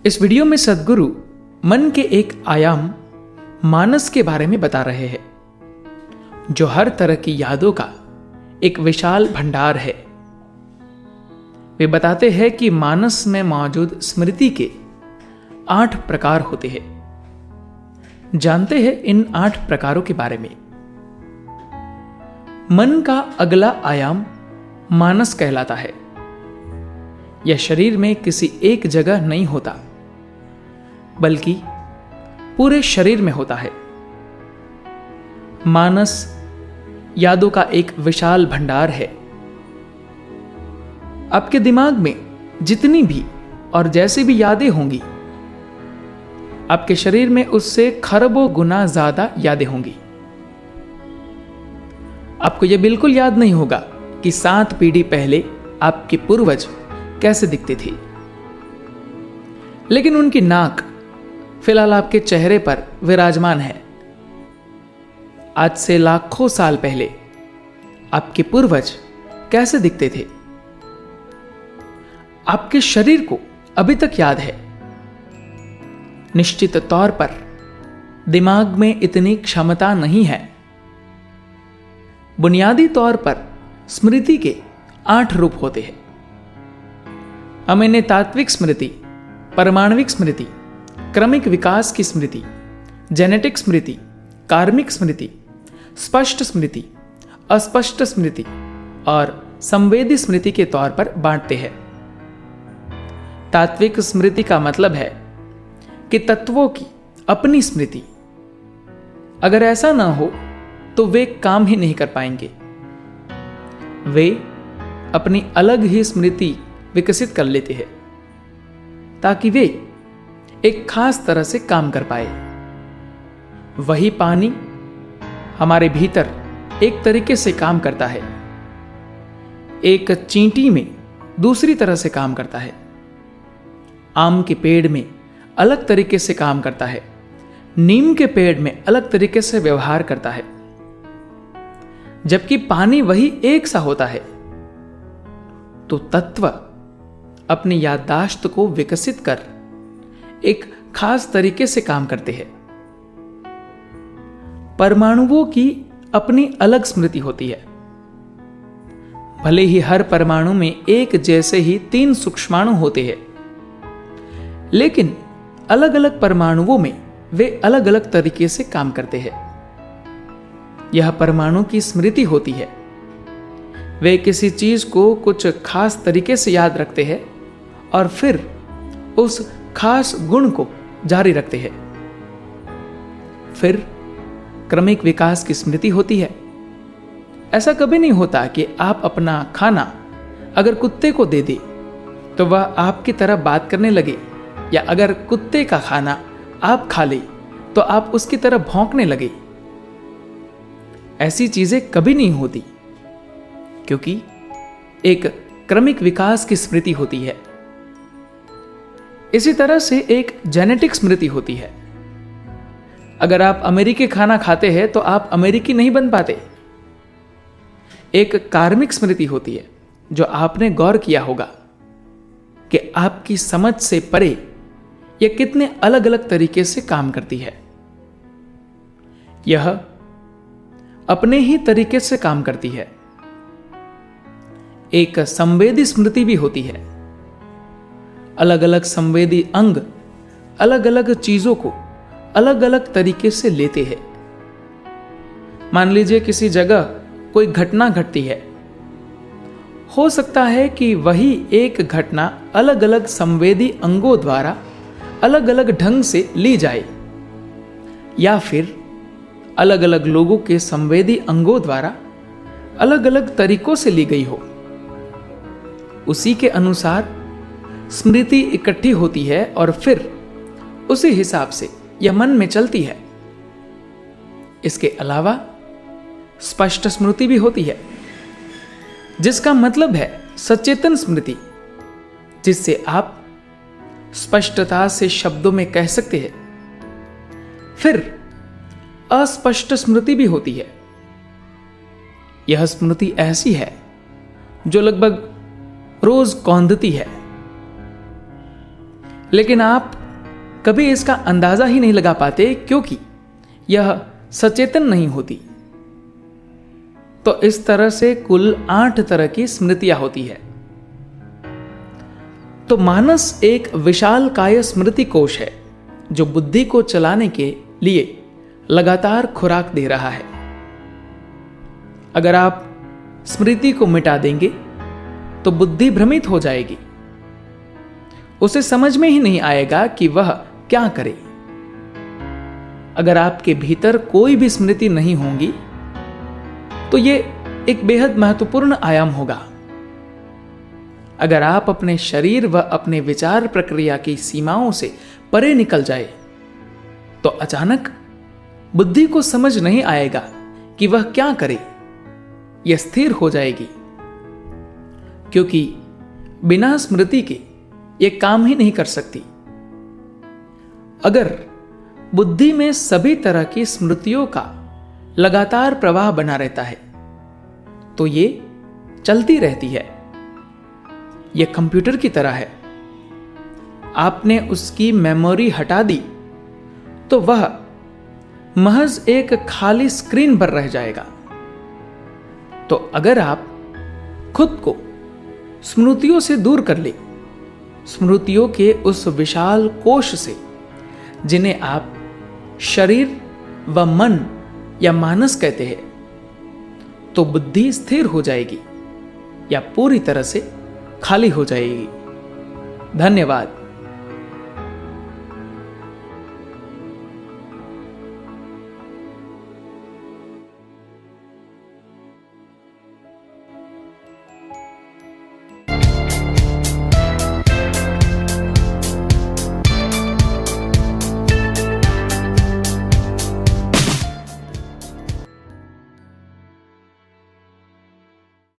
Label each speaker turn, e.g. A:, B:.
A: इस वीडियो में सद्गुरु मन के एक आयाम मानस के बारे में बता रहे हैं, जो हर तरह की यादों का एक विशाल भंडार है। वे बताते हैं कि मानस में मौजूद स्मृति के 8 प्रकार होते हैं। जानते हैं इन 8 प्रकारों के बारे में। मन का अगला आयाम मानस कहलाता है। यह शरीर में किसी एक जगह नहीं होता, बल्कि पूरे शरीर में होता है। मानस यादों का एक विशाल भंडार है। आपके दिमाग में जितनी भी और जैसी भी यादें होंगी, आपके शरीर में उससे खरबों गुना ज्यादा यादें होंगी। आपको यह बिल्कुल याद नहीं होगा कि 7 पीढ़ी पहले आपके पूर्वज कैसे दिखते थे, लेकिन उनकी नाक फिलहाल आपके चेहरे पर विराजमान है। आज से लाखों साल पहले आपके पूर्वज कैसे दिखते थे, आपके शरीर को अभी तक याद है। निश्चित तौर पर दिमाग में इतनी क्षमता नहीं है। बुनियादी तौर पर स्मृति के 8 रूप होते हैं। हम इन्हें तात्विक स्मृति, परमाणविक स्मृति, क्रमिक विकास की स्मृति, जेनेटिक स्मृति, कार्मिक स्मृति, स्पष्ट स्मृति, अस्पष्ट स्मृति और संवेदी स्मृति के तौर पर बांटते हैं। तात्विक स्मृति का मतलब है कि तत्वों की अपनी स्मृति। अगर ऐसा ना हो तो वे काम ही नहीं कर पाएंगे। वे अपनी अलग ही स्मृति विकसित कर लेते हैं ताकि वे एक खास तरह से काम कर पाए। वही पानी हमारे भीतर एक तरीके से काम करता है, एक चींटी में दूसरी तरह से काम करता है, आम के पेड़ में अलग तरीके से काम करता है, नीम के पेड़ में अलग तरीके से व्यवहार करता है। जबकि पानी वही एक सा होता है, तो तत्व अपनी याददाश्त को विकसित कर एक खास तरीके से काम करते हैं। परमाणुओं की अपनी अलग स्मृति होती है। भले ही हर परमाणु में एक जैसे ही 3 सूक्ष्माणु होते हैं, लेकिन अलग अलग परमाणुओं में वे अलग अलग तरीके से काम करते हैं। यह परमाणु की स्मृति होती है। वे किसी चीज को कुछ खास तरीके से याद रखते हैं और फिर उस खास गुण को जारी रखते हैं। फिर क्रमिक विकास की स्मृति होती है। ऐसा कभी नहीं होता कि आप अपना खाना अगर कुत्ते को दे दे तो वह आपकी तरह बात करने लगे, या अगर कुत्ते का खाना आप खा ले तो आप उसकी तरह भौंकने लगे। ऐसी चीजें कभी नहीं होती, क्योंकि एक क्रमिक विकास की स्मृति होती है। इसी तरह से एक जेनेटिक स्मृति होती है। अगर आप अमेरिकी खाना खाते हैं तो आप अमेरिकी नहीं बन पाते। एक कार्मिक स्मृति होती है, जो आपने गौर किया होगा कि आपकी समझ से परे यह कितने अलग अलग तरीके से काम करती है। यह अपने ही तरीके से काम करती है। एक संवेदी स्मृति भी होती है। अलग अलग संवेदी अंग अलग अलग चीजों को अलग अलग तरीके से लेते हैं। मान लीजिए किसी जगह कोई घटना घटती है। हो सकता है कि वही एक घटना अलग अलग संवेदी अंगों द्वारा अलग अलग ढंग से ली जाए, या फिर अलग अलग लोगों के संवेदी अंगों द्वारा अलग अलग तरीकों से ली गई हो। उसी के अनुसार स्मृति इकट्ठी होती है और फिर उसी हिसाब से यह मन में चलती है। इसके अलावा स्पष्ट स्मृति भी होती है, जिसका मतलब है सचेतन स्मृति, जिससे आप स्पष्टता से शब्दों में कह सकते हैं। फिर अस्पष्ट स्मृति भी होती है। यह स्मृति ऐसी है जो लगभग रोज कौंधती है। लेकिन आप कभी इसका अंदाजा ही नहीं लगा पाते क्योंकि यह सचेतन नहीं होती। तो इस तरह से कुल 8 तरह की स्मृतियां होती है। तो मानस एक विशाल काय स्मृति कोश है जो बुद्धि को चलाने के लिए लगातार खुराक दे रहा है। अगर आप स्मृति को मिटा देंगे तो बुद्धि भ्रमित हो जाएगी, उसे समझ में ही नहीं आएगा कि वह क्या करे। अगर आपके भीतर कोई भी स्मृति नहीं होगी तो यह एक बेहद महत्वपूर्ण आयाम होगा। अगर आप अपने शरीर व अपने विचार प्रक्रिया की सीमाओं से परे निकल जाए तो अचानक बुद्धि को समझ नहीं आएगा कि वह क्या करे। यह स्थिर हो जाएगी क्योंकि बिना स्मृति के यह काम ही नहीं कर सकती। अगर बुद्धि में सभी तरह की स्मृतियों का लगातार प्रवाह बना रहता है तो ये चलती रहती है। यह कंप्यूटर की तरह है। आपने उसकी मेमोरी हटा दी तो वह महज एक खाली स्क्रीन पर रह जाएगा। तो अगर आप खुद को स्मृतियों से दूर कर ले, स्मृतियों के उस विशाल कोश से जिन्हें आप शरीर व मन या मानस कहते हैं, तो बुद्धि स्थिर हो जाएगी या पूरी तरह से खाली हो जाएगी। धन्यवाद।